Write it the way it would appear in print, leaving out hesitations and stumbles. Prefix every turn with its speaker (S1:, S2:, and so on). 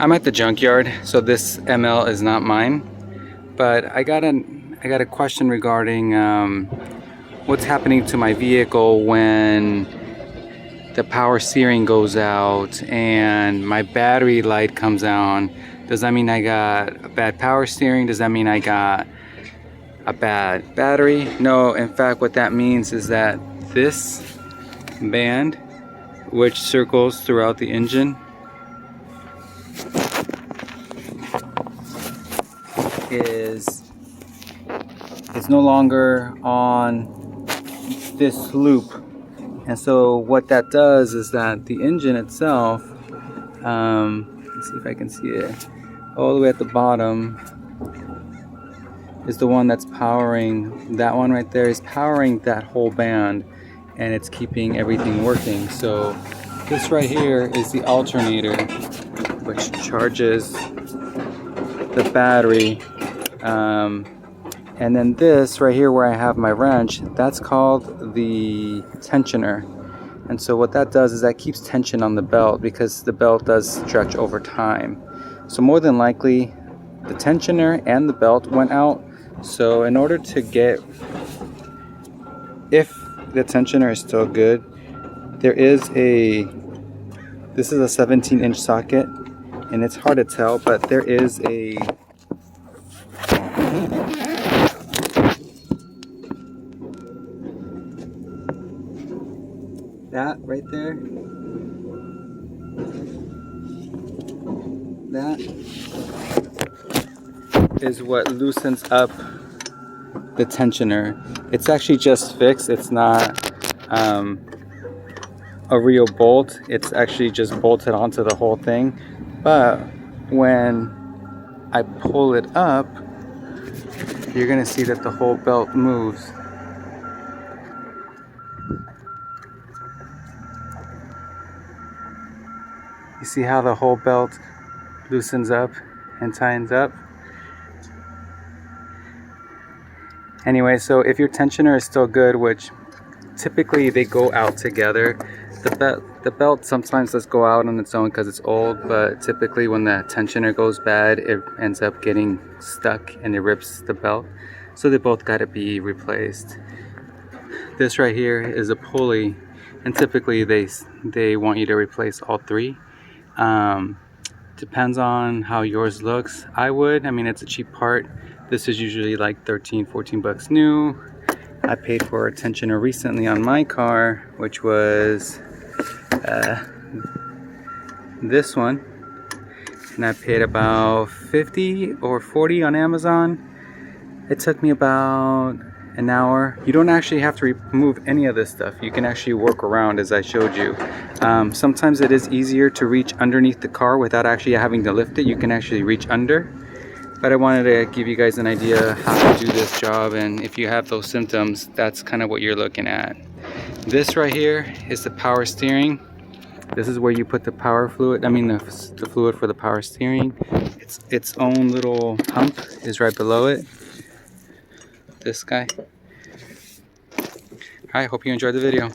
S1: I'm at the junkyard, so this ML is not mine. But I got a question regarding what's happening to my vehicle when the power steering goes out and my battery light comes on. Does that mean I got a bad power steering? Does that mean I got a bad battery? No, in fact, what that means is that this band, which circles throughout the engine, is no longer on this loop. And so what that does is that the engine itself, let's see if I can see it, all the way at the bottom is the one that's powering, that one right there is powering that whole band, and it's keeping everything working. So this right here is the alternator, which charges the battery. And then this right here where I have my wrench, that's called the tensioner. And so what that does is that keeps tension on the belt, because the belt does stretch over time. So more than likely the tensioner and the belt went out. So in order to get, if the tensioner is still good, there is this is a 17-inch socket, and it's hard to tell, but there is a that right there, that is what loosens up the tensioner. It's actually just fixed. It's not a real bolt. It's actually just bolted onto the whole thing. But when I pull it up, you're gonna see that the whole belt moves. You see how the whole belt loosens up and tightens up? Anyway, so if your tensioner is still good, which typically they go out together, the belt sometimes does go out on its own because it's old, but typically when the tensioner goes bad, it ends up getting stuck and it rips the belt. So they both got to be replaced. This right here is a pulley, and typically they want you to replace all three. Depends on how yours looks. I mean, it's a cheap part. This is usually like 13-14 bucks new. I paid for a tensioner recently on my car, which was this one, and I paid about 50 or 40 on Amazon. It took me about an hour. You don't actually have to remove any of this stuff. You can actually work around, as I showed you. Sometimes it is easier to reach underneath the car without actually having to lift it. You can actually reach under. But I wanted to give you guys an idea how to do this job, and if you have those symptoms, that's kind of what you're looking at. This right here is the power steering. This is where you put the power fluid, the fluid for the power steering. Its own little pump is right below it. This guy. Alright, hope you enjoyed the video.